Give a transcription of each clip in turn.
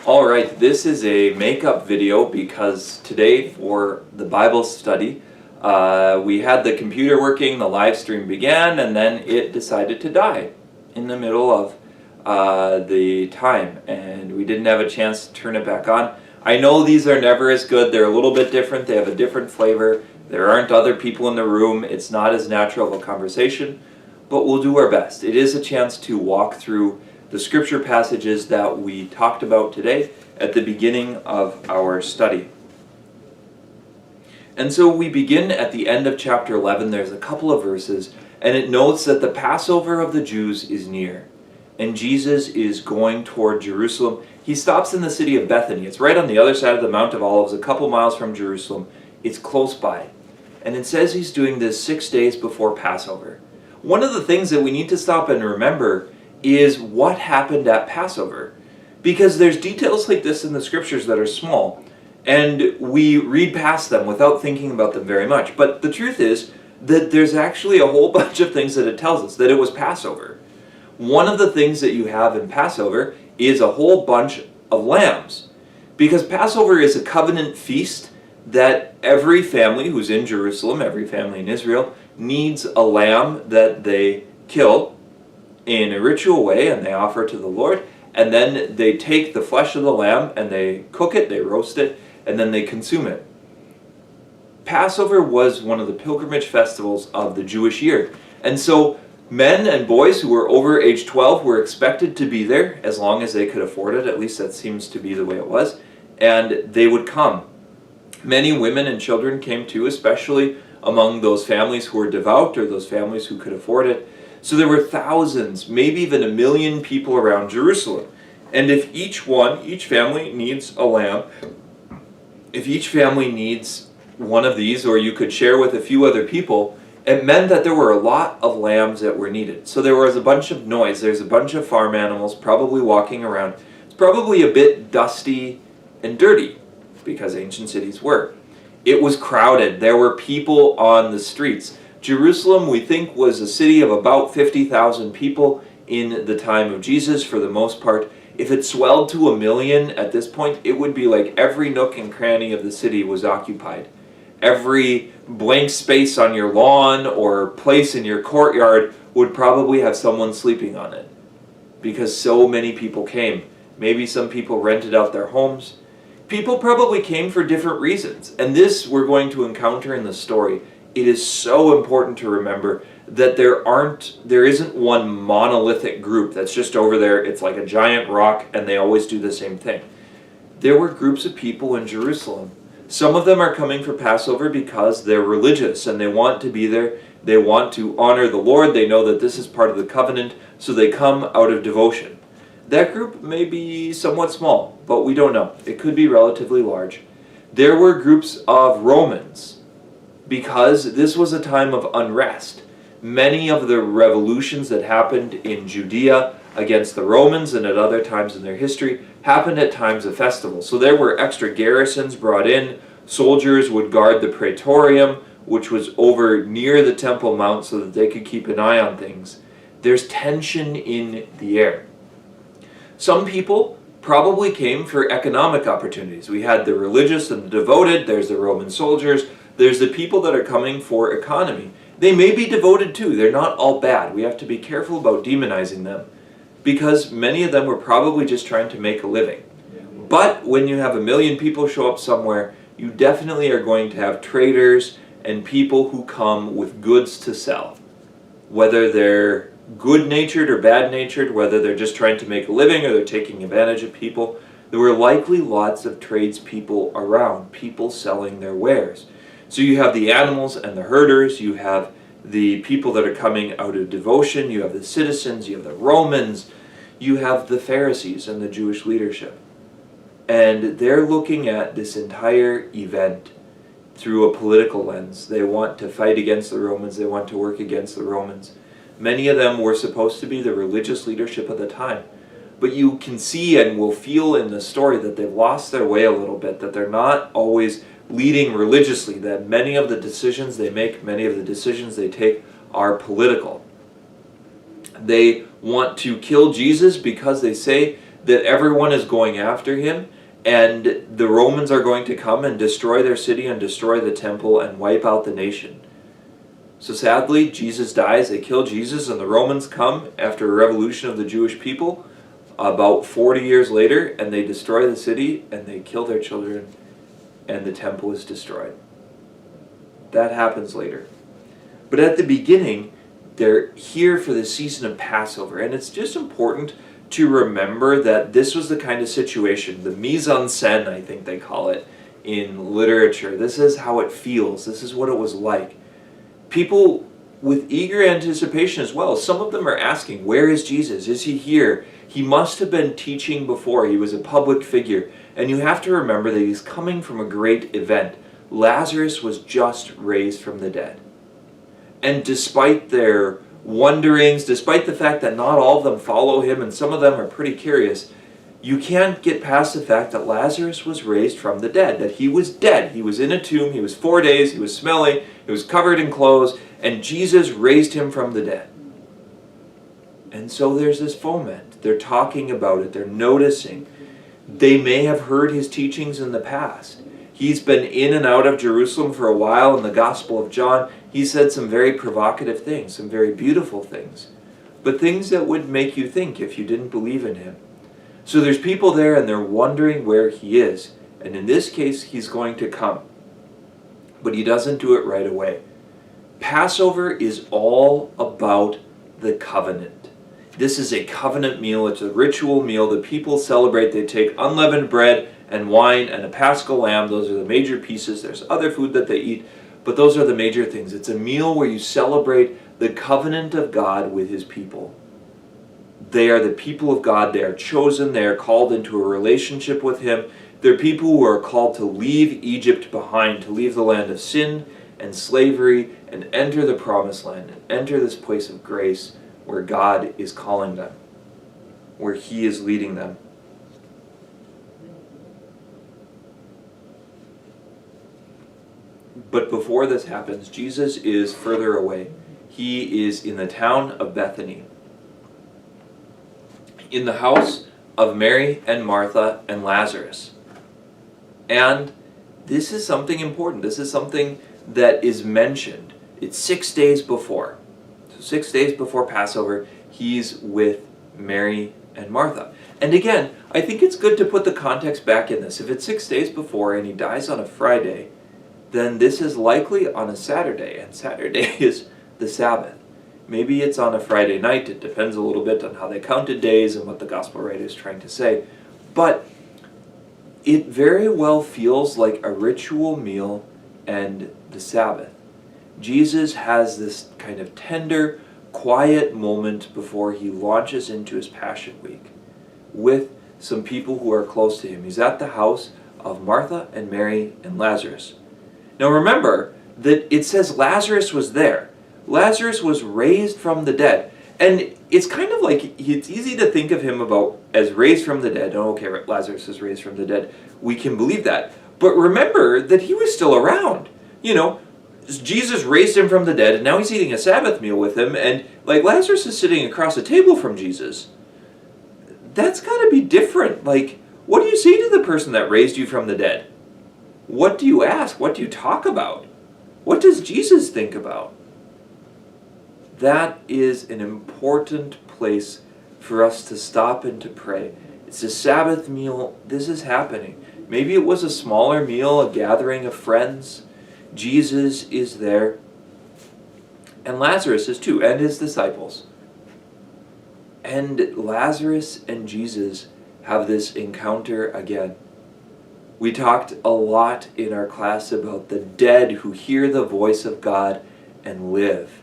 Alright, this is a makeup video because today for the Bible study we had the computer working, the live stream began, and then it decided to die in the middle of the time, and we didn't have a chance to turn it back on. I know these are never as good, they're a little bit different, they have a different flavor, there aren't other people in the room, it's not as natural of a conversation, but we'll do our best. It is a chance to walk through the scripture passages that we talked about today at the beginning of our study. And so we begin at the end of chapter 11. There's a couple of verses, and it notes that the Passover of the Jews is near, and Jesus is going toward Jerusalem. He stops in the city of Bethany. It's right on the other side of the Mount of Olives, a couple miles from Jerusalem. It's close by. And it says he's doing this 6 days before Passover. One of the things that we need to stop and remember is what happened at Passover. Because there's details like this in the scriptures that are small, and we read past them without thinking about them very much. But the truth is that there's actually a whole bunch of things that it tells us, that it was Passover. One of the things that you have in Passover is a whole bunch of lambs. Because Passover is a covenant feast that every family who's in Jerusalem, every family in Israel, needs a lamb that they kill in a ritual way, and they offer to the Lord, and then they take the flesh of the lamb and they cook it, they roast it, and then they consume it. Passover was one of the pilgrimage festivals of the Jewish year, and so men and boys who were over age 12 were expected to be there as long as they could afford it. At least that seems to be the way it was, and they would come. Many women and children came too, especially among those families who were devout or those families who could afford it. So there were thousands, maybe even 1 million people around Jerusalem. And if each family needs a lamb, if each family needs one of these, or you could share with a few other people, it meant that there were a lot of lambs that were needed. So there was a bunch of noise. There's a bunch of farm animals probably walking around. It's probably a bit dusty and dirty, because ancient cities were. It was crowded. There were people on the streets. Jerusalem, we think, was a city of about 50,000 people in the time of Jesus, for the most part. If it swelled to 1 million at this point, it would be like every nook and cranny of the city was occupied. Every blank space on your lawn or place in your courtyard would probably have someone sleeping on it, because so many people came. Maybe some people rented out their homes. People probably came for different reasons, and this we're going to encounter in the story. It is so important to remember that there isn't one monolithic group that's just over there. It's like a giant rock and they always do the same thing. There were groups of people in Jerusalem. Some of them are coming for Passover because they're religious and they want to be there. They want to honor the Lord. They know that this is part of the covenant, so they come out of devotion. That group may be somewhat small, but we don't know. It could be relatively large. There were groups of Romans, because this was a time of unrest. Many of the revolutions that happened in Judea against the Romans and at other times in their history happened at times of festivals. So there were extra garrisons brought in. Soldiers would guard the Praetorium, which was over near the Temple Mount, so that they could keep an eye on things. There's tension in the air. Some people probably came for economic opportunities. We had the religious and the devoted. There's the Roman soldiers. There's the people that are coming for economy. They may be devoted too. They're not all bad. We have to be careful about demonizing them, because many of them were probably just trying to make a living. But when you have 1 million people show up somewhere, you definitely are going to have traders and people who come with goods to sell. Whether they're good-natured or bad-natured, whether they're just trying to make a living or they're taking advantage of people, there were likely lots of tradespeople around, people selling their wares. So you have the animals and the herders, you have the people that are coming out of devotion, you have the citizens, you have the Romans, you have the Pharisees and the Jewish leadership. And they're looking at this entire event through a political lens. They want to fight against the Romans, they want to work against the Romans. Many of them were supposed to be the religious leadership of the time. But you can see and will feel in the story that they've lost their way a little bit, that they're not always leading religiously, that many of the decisions they make, many of the decisions they take are political. They want to kill Jesus because they say that everyone is going after him, and the Romans are going to come and destroy their city and destroy the temple and wipe out the nation. So sadly, Jesus dies, they kill Jesus, and the Romans come after a revolution of the Jewish people about 40 years later, and they destroy the city, and they kill their children, and the temple is destroyed. That happens later. But at the beginning, they're here for the season of Passover, and it's just important to remember that this was the kind of situation, the mise en scène, I think they call it in literature. This is how it feels. This is what it was like. People with eager anticipation as well. Some of them are asking, where is Jesus? Is he here? He must have been teaching before. He was a public figure. And you have to remember that he's coming from a great event. Lazarus was just raised from the dead. And despite their wonderings, despite the fact that not all of them follow him and some of them are pretty curious, you can't get past the fact that Lazarus was raised from the dead, that he was dead. He was in a tomb, he was 4 days, he was smelly, he was covered in clothes, and Jesus raised him from the dead. And so there's this foment. They're talking about it, they're noticing. They may have heard his teachings in the past. He's been in and out of Jerusalem for a while in the Gospel of John. He said some very provocative things, some very beautiful things, but things that would make you think if you didn't believe in him. So there's people there and they're wondering where he is. And in this case, he's going to come. But he doesn't do it right away. Passover is all about the covenant. This is a covenant meal. It's a ritual meal. The people celebrate. They take unleavened bread and wine and a paschal lamb. Those are the major pieces. There's other food that they eat, but those are the major things. It's a meal where you celebrate the covenant of God with his people. They are the people of God. They are chosen. They are called into a relationship with him. They're people who are called to leave Egypt behind, to leave the land of sin and slavery and enter the promised land and enter this place of grace where God is calling them, where he is leading them. But before this happens, Jesus is further away. He is in the town of Bethany, in the house of Mary and Martha and Lazarus. And this is something important. This is something that is mentioned. It's 6 days before. So 6 days before Passover, he's with Mary and Martha. And again, I think it's good to put the context back in this. If it's 6 days before and he dies on a Friday, then this is likely on a Saturday, and Saturday is the Sabbath. Maybe it's on a Friday night. It depends a little bit on how they counted days and what the gospel writer is trying to say. But it very well feels like a ritual meal and the Sabbath. Jesus has this kind of tender, quiet moment before he launches into his Passion Week with some people who are close to him. He's at the house of Martha and Mary and Lazarus. Now remember that it says Lazarus was there. Lazarus was raised from the dead. And it's kind of like, it's easy to think of him about as raised from the dead. Oh, okay, Lazarus is raised from the dead. We can believe that. But remember that he was still around. You know, Jesus raised him from the dead, and now he's eating a Sabbath meal with him, and like Lazarus is sitting across a table from Jesus. That's got to be different. Like, what do you say to the person that raised you from the dead? What do you ask? What do you talk about? What does Jesus think about? That is an important place for us to stop and to pray. It's a Sabbath meal. This is happening. Maybe it was a smaller meal, a gathering of friends. Jesus is there. And Lazarus is too, and his disciples. And Lazarus and Jesus have this encounter again. We talked a lot in our class about the dead who hear the voice of God and live.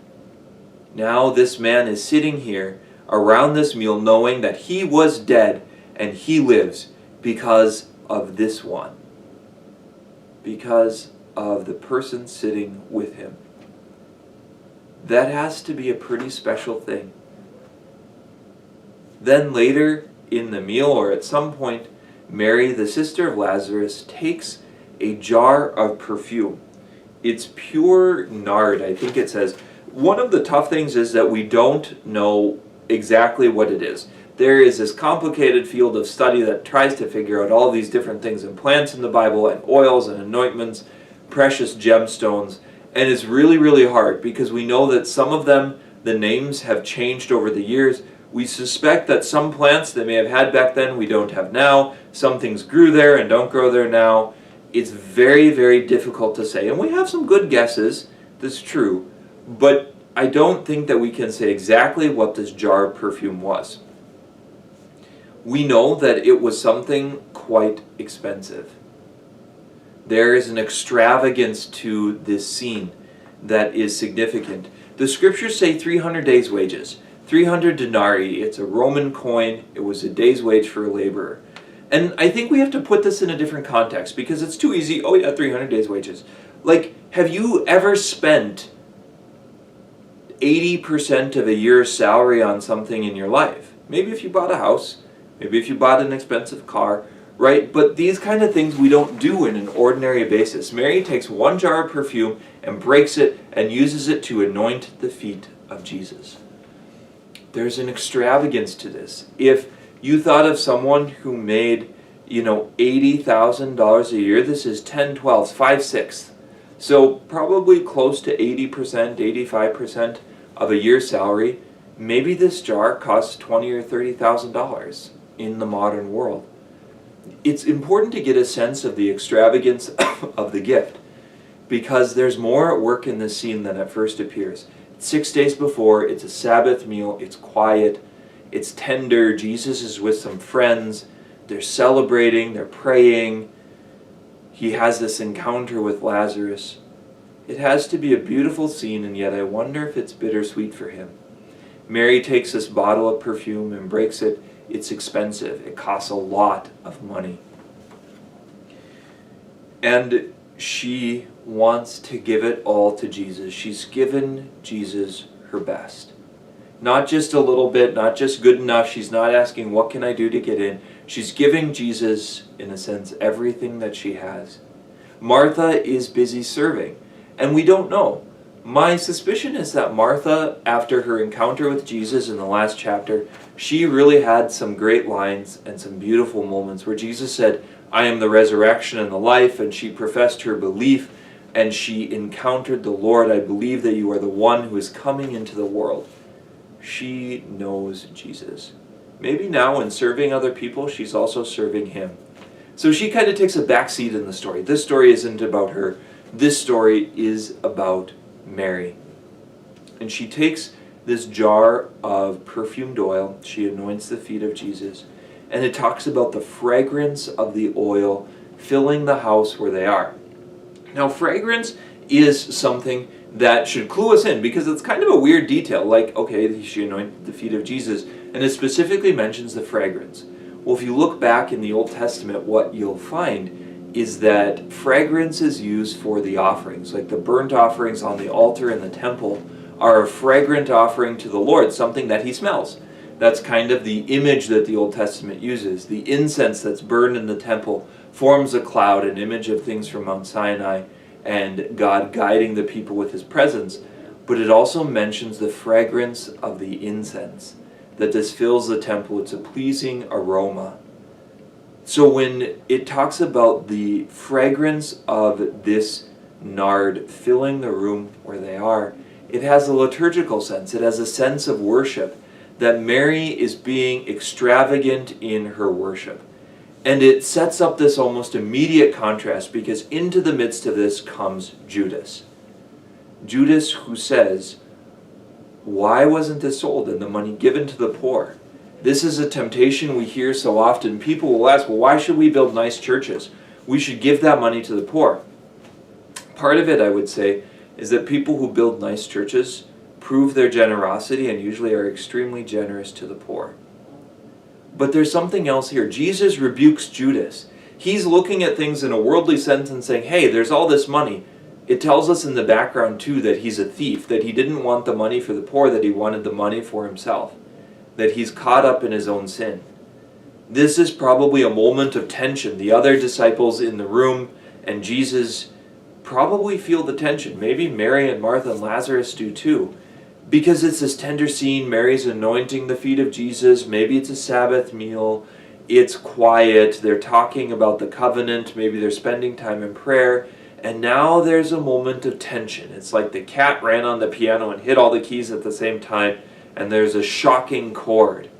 Now this man is sitting here around this meal knowing that he was dead and he lives because of this one. Because of the person sitting with him. That has to be a pretty special thing. Then later in the meal, or at some point, Mary, the sister of Lazarus, takes a jar of perfume. It's pure nard, I think it says. One of the tough things is that we don't know exactly what it is. there is this complicated field of study that tries to figure out all these different things and plants in the Bible and oils and anointments, precious gemstones, and it's really, really hard because we know that some of them, the names have changed over the years. We suspect that some plants they may have had back then we don't have now. Some things grew there and don't grow there now. It's very, very difficult to say. And we have some good guesses, that's true. But I don't think that we can say exactly what this jar of perfume was. We know that it was something quite expensive. There is an extravagance to this scene that is significant. The scriptures say 300 days' wages. 300 denarii, it's a Roman coin, it was a day's wage for a laborer. And I think we have to put this in a different context because it's too easy, oh yeah, 300 days' wages. Like, have you ever spent 80% of a year's salary on something in your life? Maybe if you bought a house, maybe if you bought an expensive car, right? But these kind of things we don't do in an ordinary basis. Mary takes one jar of perfume and breaks it and uses it to anoint the feet of Jesus. There's an extravagance to this. If you thought of someone who made, $80,000 a year, this is 10, 12, 5/6. So probably close to 80%, 85% of a year's salary. Maybe this jar costs $20,000 or $30,000 in the modern world. It's important to get a sense of the extravagance of the gift because there's more at work in this scene than at first appears. 6 days before, it's a Sabbath meal, it's quiet, it's tender, Jesus is with some friends, they're celebrating, they're praying, he has this encounter with Lazarus. It has to be a beautiful scene, and yet I wonder if it's bittersweet for him. Mary takes this bottle of perfume and breaks it. It's expensive. It costs a lot of money. And she wants to give it all to Jesus. She's given Jesus her best. Not just a little bit, not just good enough. She's not asking, what can I do to get in? She's giving Jesus, in a sense, everything that she has. Martha is busy serving, and we don't know. My suspicion is that Martha, after her encounter with Jesus in the last chapter, she really had some great lines and some beautiful moments where Jesus said, I am the resurrection and the life, and she professed her belief, and she encountered the Lord. I believe that you are the one who is coming into the world. She knows Jesus. Maybe now in serving other people, she's also serving him. So she kind of takes a back seat in the story. This story isn't about her. This story is about Mary. And she takes this jar of perfumed oil. She anoints the feet of Jesus. And it talks about the fragrance of the oil filling the house where they are. Now, fragrance is something that should clue us in because it's kind of a weird detail. Like, okay, she anointed the feet of Jesus. And it specifically mentions the fragrance. Well, if you look back in the Old Testament, what you'll find is that fragrance is used for the offerings. Like the burnt offerings on the altar in the temple are a fragrant offering to the Lord, something that he smells. That's kind of the image that the Old Testament uses. The incense that's burned in the temple forms a cloud, an image of things from Mount Sinai, and God guiding the people with his presence. But it also mentions the fragrance of the incense, that this fills the temple. It's a pleasing aroma. So when it talks about the fragrance of this nard filling the room where they are, it has a liturgical sense. It has a sense of worship, that Mary is being extravagant in her worship. And it sets up this almost immediate contrast because into the midst of this comes Judas. Judas who says, why wasn't this sold and the money given to the poor? This is a temptation we hear so often. People will ask, well, why should we build nice churches? We should give that money to the poor. Part of it, I would say, is that people who build nice churches prove their generosity and usually are extremely generous to the poor. But there's something else here. Jesus rebukes Judas. He's looking at things in a worldly sense and saying, hey, there's all this money. It tells us in the background, too, that he's a thief, that he didn't want the money for the poor, that he wanted the money for himself, that he's caught up in his own sin. This is probably a moment of tension. The other disciples in the room and Jesus probably feel the tension. Maybe Mary and Martha and Lazarus do too. because it's this tender scene. Mary's anointing the feet of Jesus. Maybe it's a Sabbath meal. It's quiet. They're talking about the covenant. Maybe they're spending time in prayer. And now there's a moment of tension. It's like the cat ran on the piano and hit all the keys at the same time, and there's a shocking chord.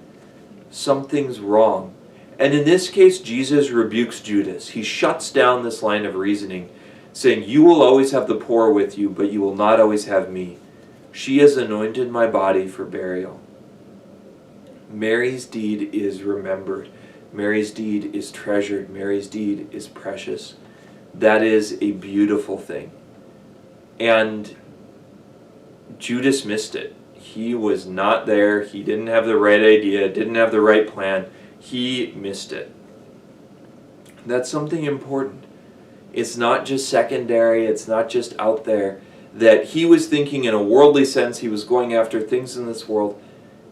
Something's wrong. And in this case, Jesus rebukes Judas. He shuts down this line of reasoning, saying, "You will always have the poor with you, but you will not always have me. She has anointed my body for burial." Mary's deed is remembered. Mary's deed is treasured. Mary's deed is precious. That is a beautiful thing. And Judas missed it. He was not there. He didn't have the right idea, didn't have the right plan. He missed it. That's something important. It's not just secondary. It's not just out there. That he was thinking in a worldly sense. He was going after things in this world.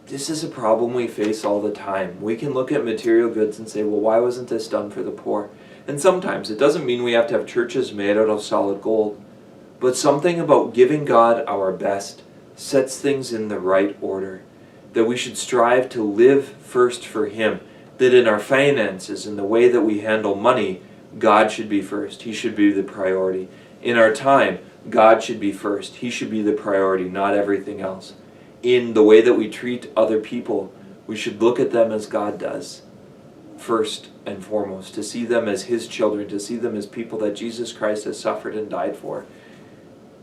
This is a problem we face all the time. We can look at material goods and say, well, why wasn't this done for the poor? And sometimes it doesn't mean we have to have churches made out of solid gold. But something about giving God our best sets things in the right order. That we should strive to live first for Him. That in our finances, in the way that we handle money, God should be first. He should be the priority. In our time, God should be first. He should be the priority, not everything else. In the way that we treat other people, we should look at them as God does, first and foremost, to see them as His children, to see them as people that Jesus Christ has suffered and died for.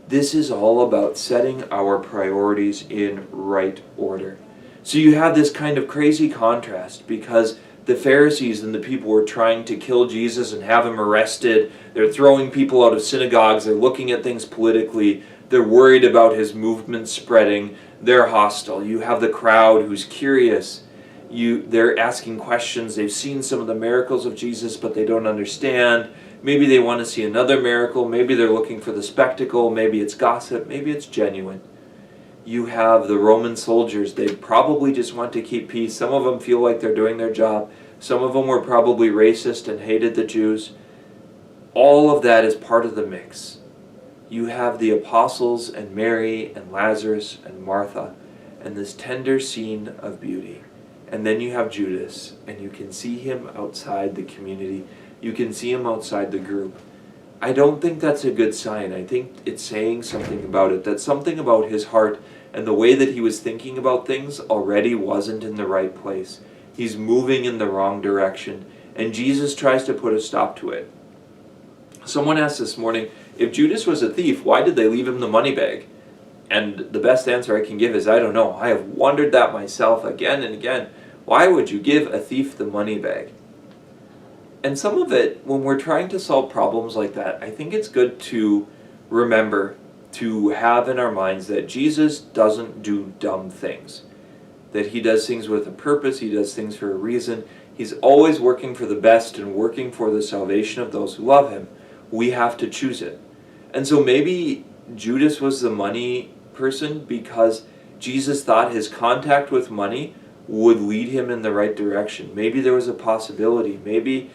This is all about setting our priorities in right order. So you have this kind of crazy contrast, because the Pharisees and the people were trying to kill Jesus and have Him arrested. They're throwing people out of synagogues. They're looking at things politically. They're worried about His movement spreading. They're hostile. You have the crowd who's curious. They're asking questions. They've seen some of the miracles of Jesus, but they don't understand. Maybe they want to see another miracle. Maybe they're looking for the spectacle. Maybe it's gossip. Maybe it's genuine. You have the Roman soldiers. They probably just want to keep peace. Some of them feel like they're doing their job. Some of them were probably racist and hated the Jews. All of that is part of the mix. You have the apostles and Mary and Lazarus and Martha and this tender scene of beauty. And then you have Judas, and you can see him outside the community. You can see him outside the group. I don't think that's a good sign. I think it's saying something about it, that something about his heart and the way that he was thinking about things already wasn't in the right place. He's moving in the wrong direction, and Jesus tries to put a stop to it. Someone asked this morning, if Judas was a thief, why did they leave him the money bag? And the best answer I can give is, I don't know. I have wondered that myself again and again. Why would you give a thief the money bag? And some of it, when we're trying to solve problems like that, I think it's good to remember, to have in our minds that Jesus doesn't do dumb things. That He does things with a purpose. He does things for a reason. He's always working for the best and working for the salvation of those who love Him. We have to choose it. And so maybe Judas was the money person because Jesus thought his contact with money would lead him in the right direction. Maybe there was a possibility. Maybe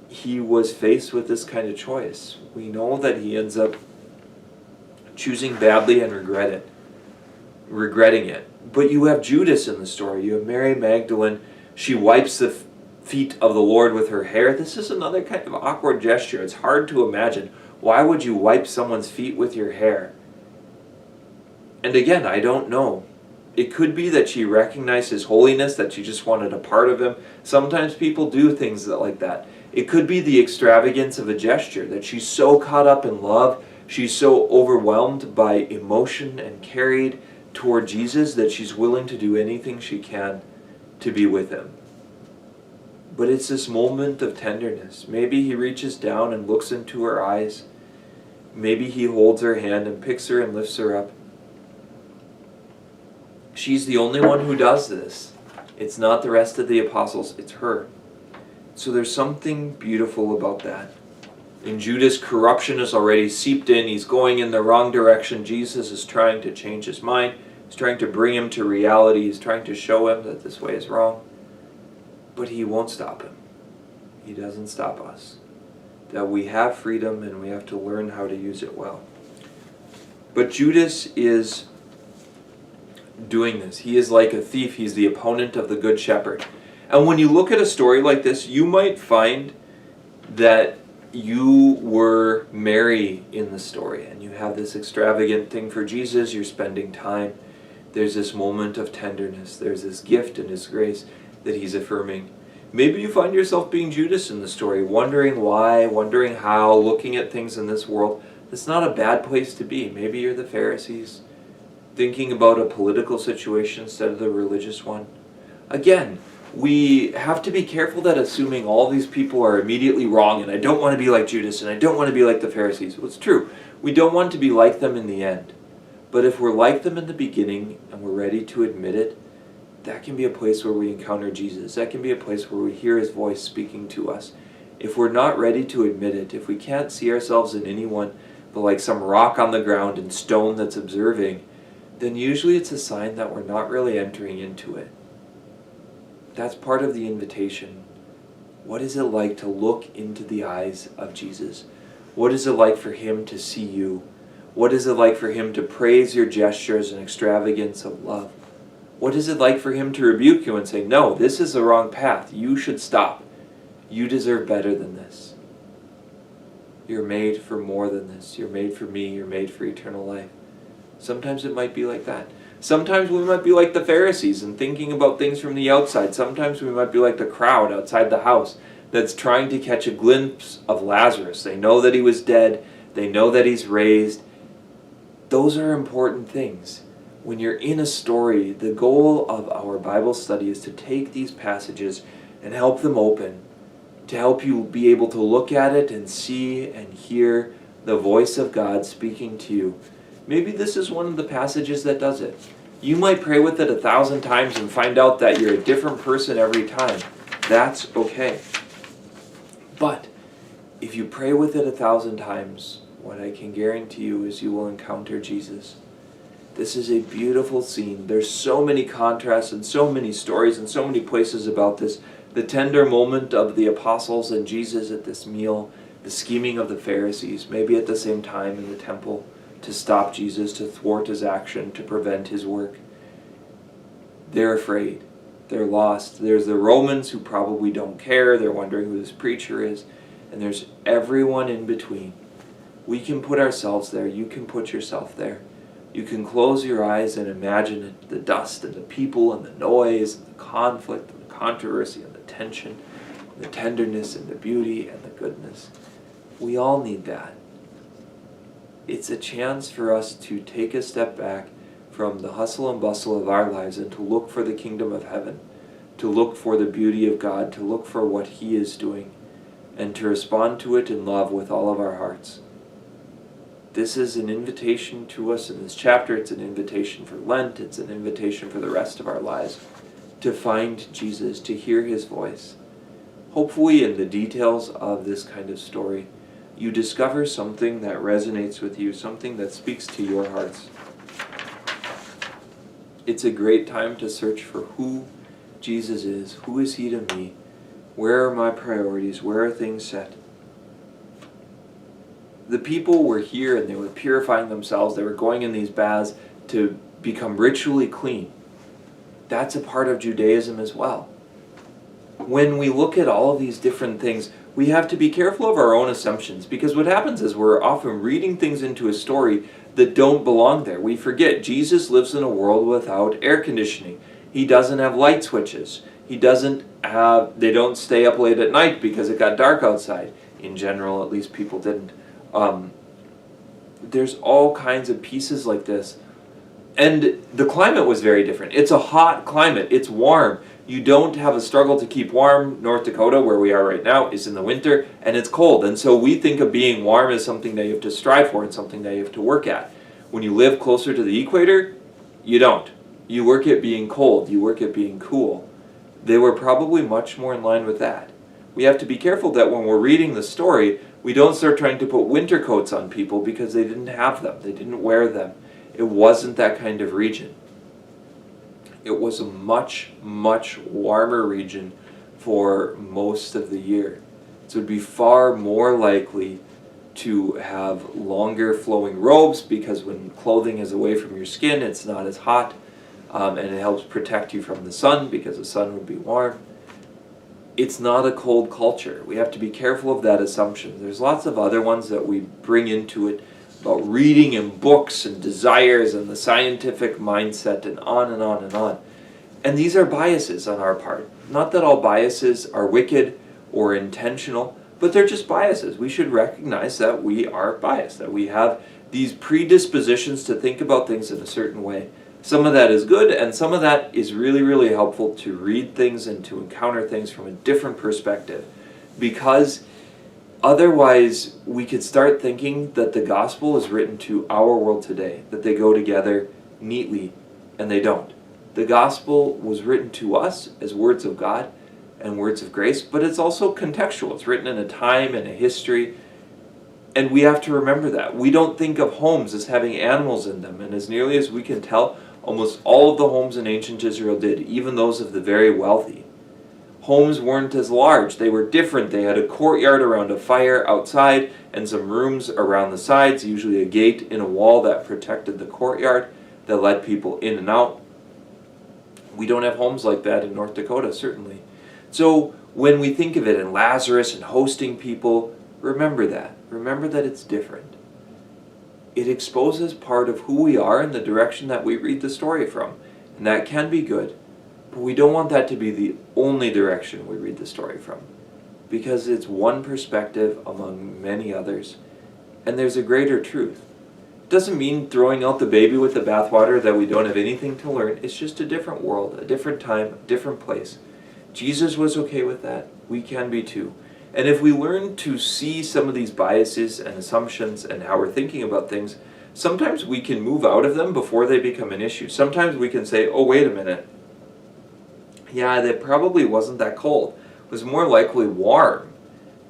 he was faced with this kind of choice. We know that he ends up choosing badly and regretting it. But you have Judas in the story. You have Mary Magdalene. She wipes the feet of the Lord with her hair. This is another kind of awkward gesture. It's hard to imagine. Why would you wipe someone's feet with your hair? And again, I don't know. It could be that she recognized His holiness, that she just wanted a part of Him. Sometimes people do things like that. It could be the extravagance of a gesture, that she's so caught up in love, she's so overwhelmed by emotion and carried toward Jesus that she's willing to do anything she can to be with Him. But it's this moment of tenderness. Maybe He reaches down and looks into her eyes. Maybe He holds her hand and picks her and lifts her up. She's the only one who does this. It's not the rest of the apostles, it's her. So there's something beautiful about that. In Judas, corruption is already seeped in. He's going in the wrong direction. Jesus is trying to change his mind. He's trying to bring him to reality. He's trying to show him that this way is wrong. But He won't stop him. He doesn't stop us. That we have freedom and we have to learn how to use it well. But Judas is doing this. He is like a thief. He's the opponent of the good shepherd. And when you look at a story like this, you might find that you were Mary in the story, and you have this extravagant thing for Jesus. You're spending time. There's this moment of tenderness. There's this gift and his grace that he's affirming. Maybe you find yourself being Judas in the story, wondering why, wondering how, looking at things in this world. It's not a bad place to be. Maybe you're the Pharisees, thinking about a political situation instead of the religious one. Again, we have to be careful that assuming all these people are immediately wrong, and I don't want to be like Judas, and I don't want to be like the Pharisees. Well, it's true. We don't want to be like them in the end. But if we're like them in the beginning, and we're ready to admit it, that can be a place where we encounter Jesus. That can be a place where we hear his voice speaking to us. If we're not ready to admit it, if we can't see ourselves in anyone but like some rock on the ground and stone that's observing, then usually it's a sign that we're not really entering into it. That's part of the invitation. What is it like to look into the eyes of Jesus? What is it like for him to see you? What is it like for him to praise your gestures and extravagance of love? What is it like for him to rebuke you and say, no, this is the wrong path. You should stop. You deserve better than this. You're made for more than this. You're made for me. You're made for eternal life. Sometimes it might be like that. Sometimes we might be like the Pharisees and thinking about things from the outside. Sometimes we might be like the crowd outside the house that's trying to catch a glimpse of Lazarus. They know that he was dead. They know that he's raised. Those are important things. When you're in a story, the goal of our Bible study is to take these passages and help them open, to help you be able to look at it and see and hear the voice of God speaking to you. Maybe this is one of the passages that does it. You might pray with it 1,000 times and find out that you're a different person every time. That's okay. But if you pray with it 1,000 times, what I can guarantee you is you will encounter Jesus. This is a beautiful scene. There's so many contrasts and so many stories and so many places about this. The tender moment of the apostles and Jesus at this meal, the scheming of the Pharisees, maybe at the same time in the temple, to stop Jesus, to thwart his action, to prevent his work. They're afraid. They're lost. There's the Romans who probably don't care. They're wondering who this preacher is. And there's everyone in between. We can put ourselves there. You can put yourself there. You can close your eyes and imagine it, the dust and the people and the noise and the conflict and the controversy and the tension, and the tenderness and the beauty and the goodness. We all need that. It's a chance for us to take a step back from the hustle and bustle of our lives and to look for the kingdom of heaven, to look for the beauty of God, to look for what he is doing, and to respond to it in love with all of our hearts. This is an invitation to us in this chapter. It's an invitation for Lent. It's an invitation for the rest of our lives to find Jesus, to hear his voice. Hopefully in the details of this kind of story, you discover something that resonates with you, something that speaks to your hearts. It's a great time to search for who Jesus is. Who is he to me? Where are my priorities? Where are things set? The people were here and they were purifying themselves. They were going in these baths to become ritually clean. That's a part of Judaism as well. When we look at all of these different things, we have to be careful of our own assumptions, because what happens is we're often reading things into a story that don't belong there. We forget Jesus lives in a world without air conditioning. He doesn't have light switches. They don't stay up late at night because it got dark outside. In general, at least people didn't. There's all kinds of pieces like this. And the climate was very different. It's a hot climate. It's warm. You don't have a struggle to keep warm. North Dakota, where we are right now, is in the winter, and it's cold. And so we think of being warm as something that you have to strive for and something that you have to work at. When you live closer to the equator, you don't. You work at being cold. You work at being cool. They were probably much more in line with that. We have to be careful that when we're reading the story, we don't start trying to put winter coats on people because they didn't have them. They didn't wear them. It wasn't that kind of region. It was a much, much warmer region for most of the year. So it would be far more likely to have longer flowing robes, because when clothing is away from your skin, it's not as hot. and it helps protect you from the sun because the sun would be warm. It's not a cold culture. We have to be careful of that assumption. There's lots of other ones that we bring into it about reading and books and desires and the scientific mindset and on and on and on. And these are biases on our part. Not that all biases are wicked or intentional, but they're just biases. We should recognize that we are biased, that we have these predispositions to think about things in a certain way. Some of that is good, and some of that is really, really helpful to read things and to encounter things from a different perspective. Because otherwise, we could start thinking that the gospel is written to our world today, that they go together neatly, and they don't. The gospel was written to us as words of God and words of grace, but it's also contextual. It's written in a time and a history, and we have to remember that. We don't think of homes as having animals in them, and as nearly as we can tell, almost all of the homes in ancient Israel did, even those of the very wealthy. Homes weren't as large. They were different. They had a courtyard around a fire outside and some rooms around the sides, usually a gate in a wall that protected the courtyard that let people in and out. We don't have homes like that in North Dakota, certainly. So when we think of it in Lazarus and hosting people, remember that. Remember that it's different. It exposes part of who we are and the direction that we read the story from. And that can be good, but we don't want that to be the only direction we read the story from. Because it's one perspective among many others, and there's a greater truth. It doesn't mean throwing out the baby with the bathwater, that we don't have anything to learn. It's just a different world, a different time, a different place. Jesus was okay with that. We can be too. And if we learn to see some of these biases and assumptions and how we're thinking about things, sometimes we can move out of them before they become an issue. Sometimes we can say, oh, wait a minute. Yeah, that probably wasn't that cold. It was more likely warm,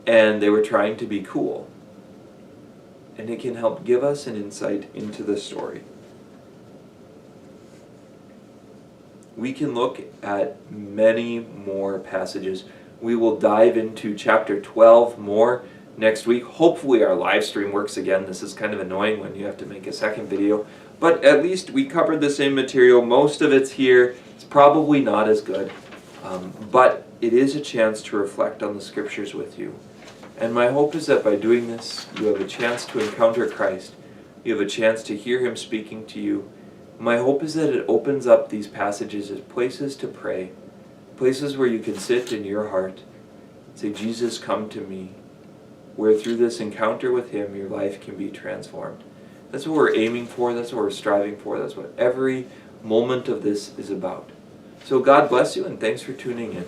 and they were trying to be cool. And it can help give us an insight into the story. We can look at many more passages. We will dive into chapter 12 more next week. Hopefully our live stream works again. This is kind of annoying when you have to make a second video. But at least we covered the same material. Most of it's here. It's probably not as good. But it is a chance to reflect on the scriptures with you. And my hope is that by doing this, you have a chance to encounter Christ. You have a chance to hear Him speaking to you. My hope is that it opens up these passages as places to pray. Places where you can sit in your heart and say, Jesus, come to me. Where through this encounter with Him, your life can be transformed. That's what we're aiming for. That's what we're striving for. That's what every moment of this is about. So God bless you, and thanks for tuning in.